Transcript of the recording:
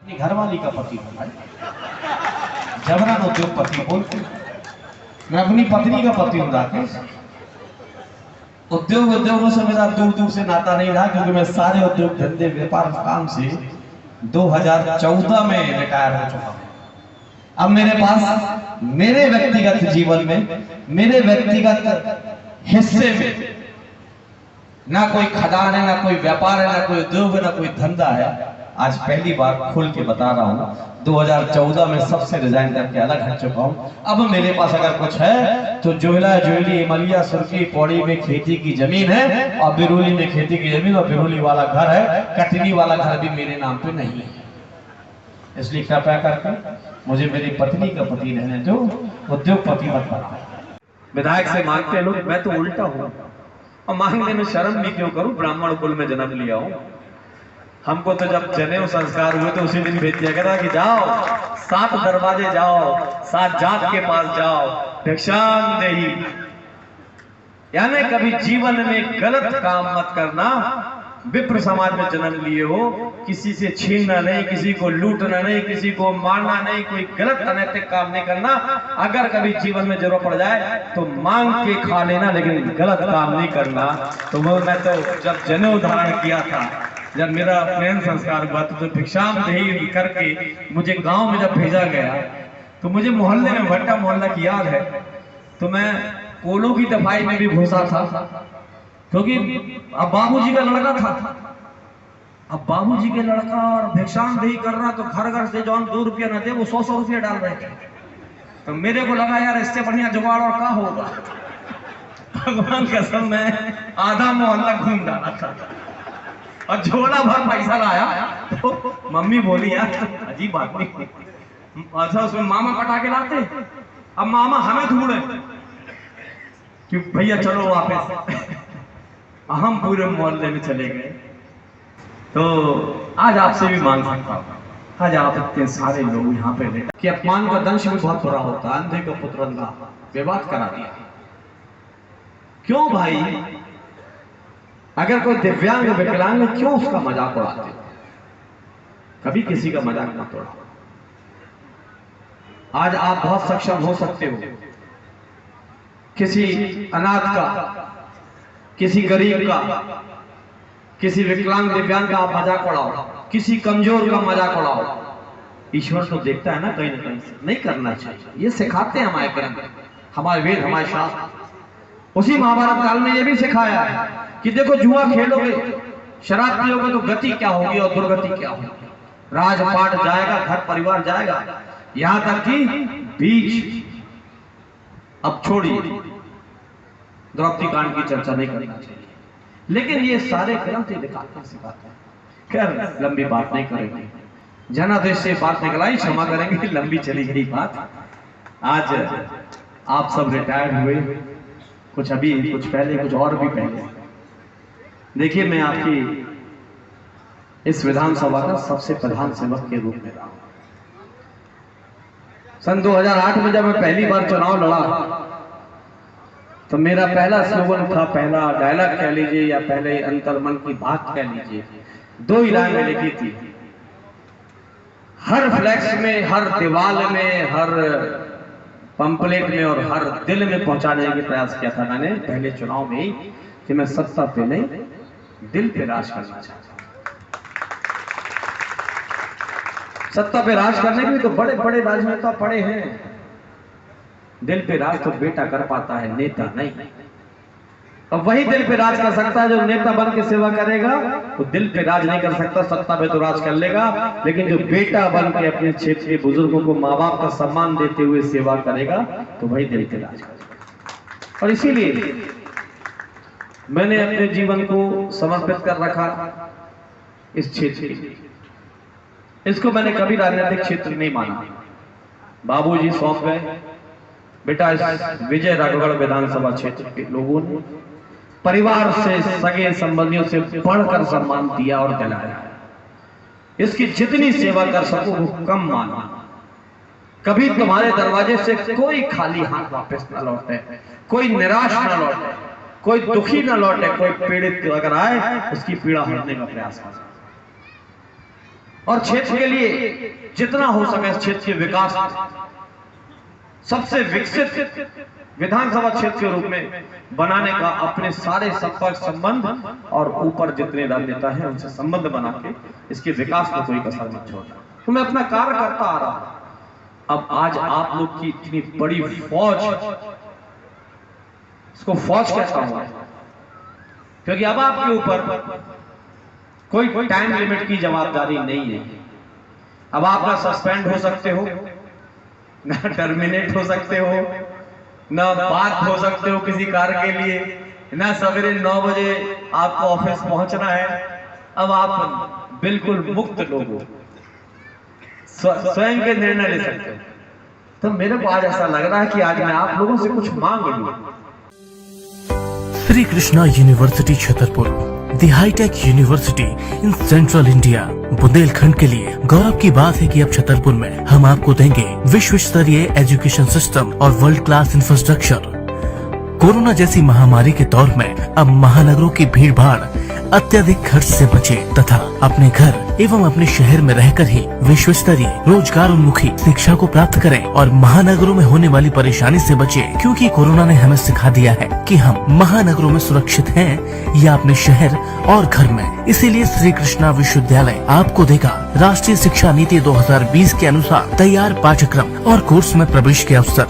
अपनी घरवाली का पति होता है, जबरन उद्योगपति बोलते। मैं अपनी पत्नी का पति हूँ राकेश। उद्योगों से मेरा दूर दूर से नाता नहीं रहा, क्योंकि मैं सारे उद्योग धंधे व्यापार काम से 2014 में रिटायर हो चुका हूँ। अब मेरे पास मेरे व्यक्तिगत जीवन में, मेरे व्यक्तिगत हिस्से में ना कोई खदान है, ना कोई व्यापार है, ना कोई उद्योग है, ना कोई धंधा है। आज पहली बार खुल के बता रहा हूँ, 2014 में सबसे रिजाइन करके अलग हट चुका हूँ। अब मेरे पास अगर कुछ है तो जोहला, जोहली, इमलिया, सुर्खी, पौड़ी में खेती की जमीन है और बिरोली में खेती की जमीन, और बिरोली वाला घर है, कटनी वाला घर भी मेरे नाम पे नहीं है। इसलिए कृपया करके मुझे मेरी पत्नी का पति रहने दो, उद्योगपति मत बनाओ। विधायक से मांगते लोग, मैं तो उल्टा हूँ और मांगने में शर्म भी क्यों करूं, ब्राह्मण कुल में जन्म लिया हूं। हमको तो जब जनेऊ संस्कार हुए तो उसी दिन भेज दिया गया था कि जाओ 7 दरवाजे जाओ, 7 जात के पास जाओ, भिक्षाम देही। यानी कभी जीवन में गलत काम मत करना। विप्र समाज में जन्म लिए हो, किसी से छीनना नहीं, किसी को लूटना नहीं, किसी को मारना नहीं, कोई गलत अनैतिक काम नहीं करना। अगर कभी जीवन में जरूरत पड़ जाए तो मांग के खा लेना, लेकिन गलत काम नहीं करना। तो मैं तो जब जनेऊ धारण किया था, जब मेरा प्रेम संस्कार हुआ तो भिक्षाम देही करके मुझे गांव में जब भेजा गया तो मुझे मोहल्ले में, भट्टा मोहल्ला की याद है, तो मैं कोलों की दफाई में भी घुसा था, क्योंकि अब बाबूजी का लड़का था। अब बाबूजी के लड़का और भिक्षाम देही कर रहा, तो घर घर से जो 2 रुपया न थे वो 100 रुपया डाल रहे थे। तो मेरे को लगा यार इससे बढ़िया जुगाड़ और क्या होगा। भगवान कसम मैं आधा मोहल्ला घूम डाला था और झोला भर पैसा लाया। तो मम्मी बोली यार अजीब बात नहीं, अच्छा उसमें मामा पटा के लाते, अब मामा हमें ढूंढे कि भैया चलो वापस। हम पूरे मोहल्ले में चले गए। तो आज आपसे भी मांग सकता हूँ, आज आप इतने सारे लोग यहाँ पे बैठे कि अपमान का दंश भी बहुत बुरा होता है। अंधे का पुत्र अंधा, विवाद करा दिया। क्यों भाई, अगर कोई दिव्यांग विकलांग है क्यों उसका मजाक उड़ाते? कभी किसी का मजाक मत उड़ाओ। आज आप बहुत सक्षम हो सकते हो, किसी अनाथ का, किसी गरीब का, किसी विकलांग दिव्यांग का आप मजाक उड़ाओ, किसी कमजोर का मजाक उड़ाओ। ईश्वर तो देखता है ना कहीं ना कहीं से। नहीं करना चाहिए, ये सिखाते हैं हमारे ग्रंथ, हमारे वेद, हमारे शास्त्र। उसी महाभारत काल में ये भी सिखाया है कि देखो जुआ खेलोगे, शराब पियोगे तो गति क्या होगी और दुर्गति क्या होगी। राजपाट जाएगा, घर परिवार जाएगा, यहां तक कि बीच। अब छोड़िए, द्रौपदी कांड की चर्चा नहीं करना चाहिए, लेकिन ये सारे ग्रंथ ही दिखाते सिखाते हैं। खैर लंबी बात नहीं करेंगे, जनादेश से बात निकलाई, क्षमा करेंगे, लंबी चली गई बात। आज आप सब रिटायर हुए, कुछ अभी, कुछ पहले, कुछ और भी पहले। देखिए मैं आपकी इस विधानसभा का सबसे प्रधान सेवक के रूप में रहा। सन 2008 में जब मैं पहली बार चुनाव लड़ा तो मेरा पहला स्लोगन था, पहला डायलॉग कह लीजिए या पहले अंतर्मन की बात कह लीजिए, 2 ही लाइन में लिखी थी। हर फ्लैक्स में, हर दीवार में, हर पंपलेट में और हर दिल में पहुंचाने का प्रयास किया था मैंने पहले चुनाव में ही, कि मैं सत्ता पे नहीं दिल पे राज करना चाहता हूं। सत्ता पे राज करने के लिए तो बड़े बड़े राजनेता पड़े हैं, दिल पे राज तो बेटा कर पाता है, नेता नहीं। अब वही दिल पे राज कर सकता है जो नेता बन के सेवा करेगा, तो दिल पे राज नहीं कर सकता। सत्ता पे तो राज कर लेगा, लेकिन जो बेटा बन के अपने क्षेत्र के बुजुर्गों को माँ बाप का सम्मान देते हुए सेवा करेगा, तो वही दिल पे राज करेगा। और इसीलिए मैंने अपने जीवन को समर्पित कर रखा इस क्षेत्र के लिए। इसको मैंने कभी राजनीतिक क्षेत्र नहीं माना। बाबूजी सौंप गए, बेटा इस विजय राघवगढ़ विधानसभा क्षेत्र के लोगों ने परिवार से, सगे संबंधियों से बढ़कर सम्मान दिया और दिलाया। इसकी जितनी सेवा कर सको वो कम माना। कभी तुम्हारे दरवाजे से कोई खाली हाथ वापस न लौटे, कोई निराश न लौटे, कोई दुखी न लौटे, कोई पीड़ित अगर आए उसकी पीड़ा हरने का प्रयास करें। और क्षेत्र के लिए जितना हो सके इस क्षेत्र के विकास सबसे विकसित विधानसभा क्षेत्र के रूप में बनाने का अपने सारे संपर्क संबंध और ऊपर जितने राजनेता हैं उनसे संबंध बना के इसके विकास में कोई कसर मत छोड़ना। तो मैं अपना कार्य करता आ रहा हूं। अब आज आप लोग की इतनी बड़ी फौज, इसको फौज कहता हूं क्योंकि अब आपके ऊपर कोई टाइम लिमिट की जवाबदारी नहीं है। अब आप ना सस्पेंड हो सकते हो, ना टर्मिनेट हो सकते हो, ना बात हो सकते हो किसी कार्य के लिए, ना सवेरे 9 बजे आपको ऑफिस पहुंचना है। अब आप बिल्कुल मुक्त लोग हो, स्वयं के निर्णय ले सकते हो। तो मेरे को आज ऐसा लग रहा है कि आज मैं आप लोगों से कुछ मांग लूं। Shri Krishna university Chhatarpur, the hitech university in central India. Bundelkhand के लिए गौरव की बात है कि अब छतरपुर में हम आपको देंगे विश्व स्तरीय एजुकेशन सिस्टम और वर्ल्ड क्लास इंफ्रास्ट्रक्चर। कोरोना जैसी महामारी के दौर में अब महानगरों की भीड़ भाड़ अत्यधिक खर्च से बचे तथा अपने घर एवं अपने शहर में रहकर ही विश्व स्तरीय रोजगार उन्मुखी शिक्षा को प्राप्त करें और महानगरों में होने वाली परेशानी से बचे, क्योंकि कोरोना ने हमें सिखा दिया है कि हम महानगरों में सुरक्षित हैं या अपने शहर और घर में। इसीलिए श्री कृष्णा विश्वविद्यालय आपको देगा राष्ट्रीय शिक्षा नीति 2020 के अनुसार तैयार पाठ्यक्रम और कोर्स में प्रवेश के अवसर।